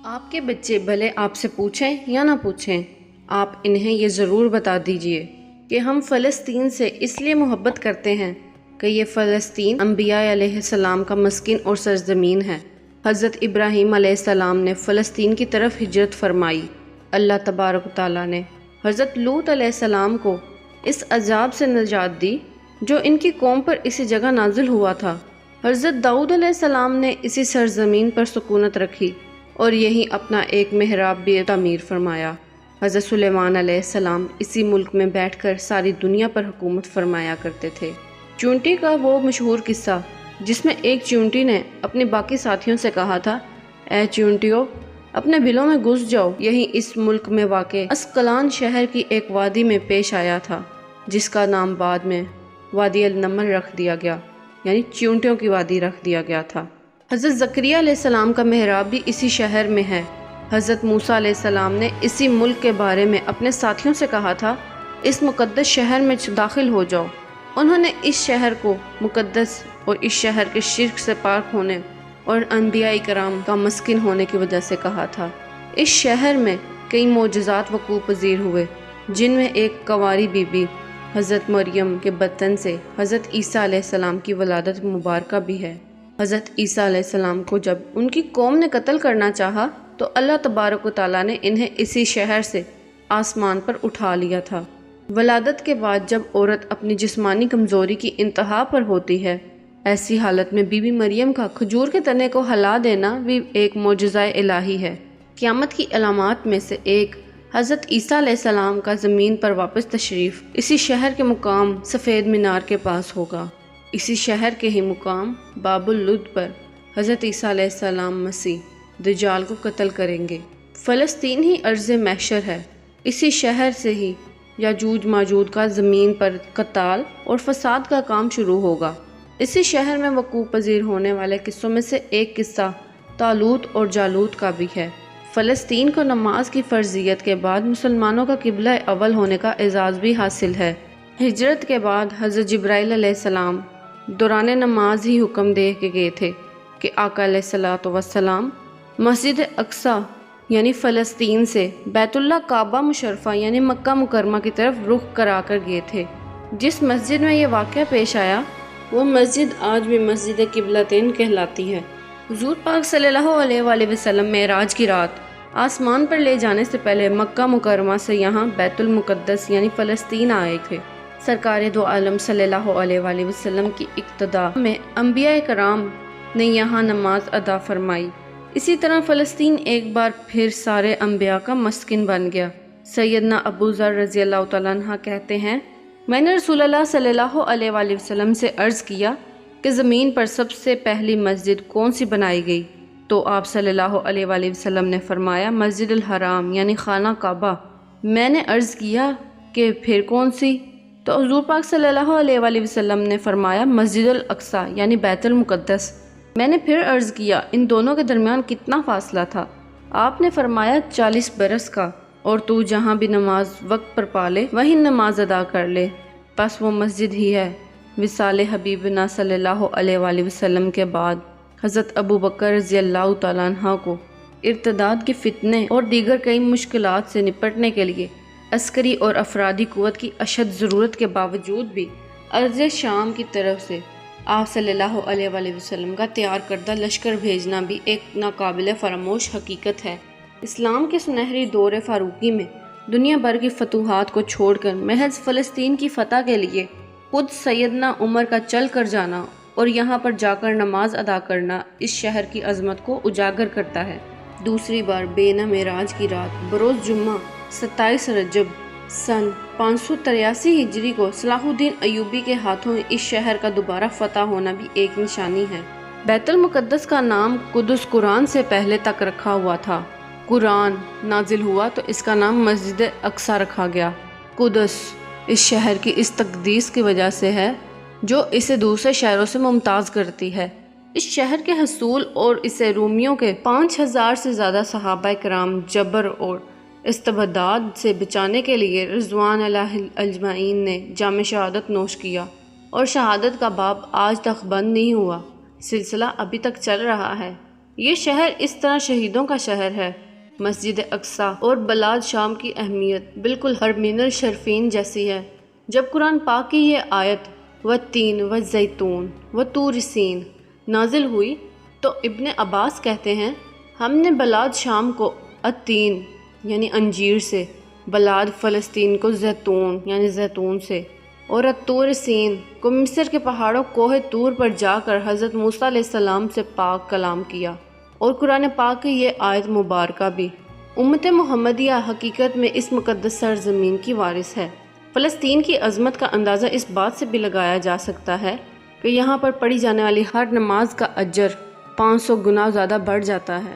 آپ کے بچے بھلے آپ سے پوچھیں یا نہ پوچھیں، آپ انہیں یہ ضرور بتا دیجئے کہ ہم فلسطین سے اس لیے محبت کرتے ہیں کہ یہ فلسطین انبیاء علیہ السلام کا مسکن اور سرزمین ہے۔ حضرت ابراہیم علیہ السلام نے فلسطین کی طرف ہجرت فرمائی۔ اللہ تبارک و تعالیٰ نے حضرت لوط علیہ السلام کو اس عذاب سے نجات دی جو ان کی قوم پر اسی جگہ نازل ہوا تھا۔ حضرت داؤد علیہ السلام نے اسی سرزمین پر سکونت رکھی اور یہی اپنا ایک محراب بھی تعمیر فرمایا۔ حضرت سلیمان علیہ السلام اسی ملک میں بیٹھ کر ساری دنیا پر حکومت فرمایا کرتے تھے۔ چونٹی کا وہ مشہور قصہ جس میں ایک چونٹی نے اپنے باقی ساتھیوں سے کہا تھا، اے چونٹیوں اپنے بلوں میں گھس جاؤ، یہی اس ملک میں واقع اسقلان شہر کی ایک وادی میں پیش آیا تھا جس کا نام بعد میں وادی النمل رکھ دیا گیا، یعنی چونٹیوں کی وادی رکھ دیا گیا تھا۔ حضرت زکریا علیہ السلام کا محراب بھی اسی شہر میں ہے۔ حضرت موسیٰ علیہ السلام نے اسی ملک کے بارے میں اپنے ساتھیوں سے کہا تھا، اس مقدس شہر میں داخل ہو جاؤ۔ انہوں نے اس شہر کو مقدس اور اس شہر کے شرک سے پاک ہونے اور انبیاء کرام کا مسکن ہونے کی وجہ سے کہا تھا۔ اس شہر میں کئی معجزات وقوع پذیر ہوئے، جن میں ایک کنواری بی بی حضرت مریم کے بطن سے حضرت عیسیٰ علیہ السلام کی ولادت مبارکہ بھی ہے۔ حضرت عیسیٰ علیہ السلام کو جب ان کی قوم نے قتل کرنا چاہا تو اللہ تبارک و تعالیٰ نے انہیں اسی شہر سے آسمان پر اٹھا لیا تھا۔ ولادت کے بعد جب عورت اپنی جسمانی کمزوری کی انتہا پر ہوتی ہے، ایسی حالت میں بی بی مریم کا کھجور کے تنے کو ہلا دینا بھی ایک معجزہ الہی ہے۔ قیامت کی علامات میں سے ایک حضرت عیسیٰ علیہ السلام کا زمین پر واپس تشریف اسی شہر کے مقام سفید مینار کے پاس ہوگا۔ اسی شہر کے ہی مقام باب اللد پر حضرت عیسیٰ علیہ السلام مسیح دجال کو قتل کریں گے۔ فلسطین ہی ارض محشر ہے۔ اسی شہر سے ہی یاجوج ماجوج کا زمین پر قتال اور فساد کا کام شروع ہوگا۔ اسی شہر میں وقوع پذیر ہونے والے قصوں میں سے ایک قصہ طالوت اور جالوت کا بھی ہے۔ فلسطین کو نماز کی فرضیت کے بعد مسلمانوں کا قبلہ اول ہونے کا اعزاز بھی حاصل ہے۔ ہجرت کے بعد حضرت جبرائیل علیہ السلام دوران نماز ہی حکم دے کے گئے تھے کہ آقا علیہ الصلوۃ والسلام مسجد اقصی یعنی فلسطین سے بیت اللہ کعبہ مشرفہ یعنی مکہ مکرمہ کی طرف رخ کرا کر گئے تھے۔ جس مسجد میں یہ واقعہ پیش آیا وہ مسجد آج بھی مسجد قبلتین کہلاتی ہے۔ حضور پاک صلی اللہ علیہ وآلہ وسلم معراج کی رات آسمان پر لے جانے سے پہلے مکہ مکرمہ سے یہاں بیت المقدس یعنی فلسطین آئے تھے۔ سرکار دو عالم صلی اللہ علیہ وآلہ وسلم کی اقتداء میں انبیاء کرام نے یہاں نماز ادا فرمائی۔ اسی طرح فلسطین ایک بار پھر سارے انبیاء کا مسکن بن گیا۔ سیدنا ابو ذر رضی اللہ تعالیٰ عنہ کہتے ہیں، میں نے رسول اللہ صلی اللہ علیہ وآلہ وسلم سے عرض کیا کہ زمین پر سب سے پہلی مسجد کون سی بنائی گئی؟ تو آپ صلی اللہ علیہ وآلہ وسلم نے فرمایا مسجد الحرام یعنی خانہ کعبہ۔ میں نے عرض کیا کہ پھر کون سی؟ تو حضور پاک صلی اللہ علیہ وآلہ وسلم نے فرمایا مسجد الاقصی یعنی بیت المقدس۔ میں نے پھر عرض کیا ان دونوں کے درمیان کتنا فاصلہ تھا؟ آپ نے فرمایا 40 برس کا، اور تو جہاں بھی نماز وقت پر پالے وہیں نماز ادا کر لے، بس وہ مسجد ہی ہے۔ وصال حبیبنا صلی اللہ علیہ وآلہ وسلم کے بعد حضرت ابو بکر رضی اللہ تعالیٰ عنہ کو ارتداد کے فتنے اور دیگر کئی مشکلات سے نپٹنے کے لیے عسکری اور افرادی قوت کی اشد ضرورت کے باوجود بھی ارض شام کی طرف سے آپ صلی اللہ علیہ وآلہ وسلم کا تیار کردہ لشکر بھیجنا بھی ایک ناقابل فراموش حقیقت ہے۔ اسلام کے سنہری دور فاروقی میں دنیا بھر کی فتوحات کو چھوڑ کر محض فلسطین کی فتح کے لیے خود سیدنا عمر کا چل کر جانا اور یہاں پر جا کر نماز ادا کرنا اس شہر کی عظمت کو اجاگر کرتا ہے۔ دوسری بار بینا معراج کی رات بروز جمعہ 27 رجب سن 583 ہجری کو صلاح الدین ایوبی کے ہاتھوں اس شہر کا دوبارہ فتح ہونا بھی ایک نشانی ہے۔ بیت المقدس کا نام قدس قرآن سے پہلے تک رکھا ہوا تھا۔ قرآن نازل ہوا تو اس کا نام مسجد اقصی رکھا گیا۔ قدس اس شہر کی اس تقدیس کی وجہ سے ہے جو اسے دوسرے شہروں سے ممتاز کرتی ہے۔ اس شہر کے حصول اور اسے رومیوں کے 5000 سے زیادہ صحابہ کرام جبر اور استبداد سے بچانے کے لیے رضوان اللہ اجمعین نے جام شہادت نوش کیا، اور شہادت کا باب آج تک بند نہیں ہوا، سلسلہ ابھی تک چل رہا ہے۔ یہ شہر اس طرح شہیدوں کا شہر ہے۔ مسجد اقصی اور بلاد شام کی اہمیت بالکل حرمین الشریفین جیسی ہے۔ جب قرآن پاک کی یہ آیت والتین والزیتون وطور سین نازل ہوئی تو ابن عباس کہتے ہیں ہم نے بلاد شام کو التین یعنی انجیر سے، بلاد فلسطین کو زیتون یعنی زیتون سے، اور الطور سین کو مصر کے پہاڑوں کوہ طور پر جا کر حضرت موسیٰ علیہ السلام سے پاک کلام کیا، اور قرآن پاک کی یہ آیت مبارکہ بھی۔ امت محمدیہ حقیقت میں اس مقدس سرزمین کی وارث ہے۔ فلسطین کی عظمت کا اندازہ اس بات سے بھی لگایا جا سکتا ہے کہ یہاں پر پڑھی جانے والی ہر نماز کا اجر 500 گنا زیادہ بڑھ جاتا ہے۔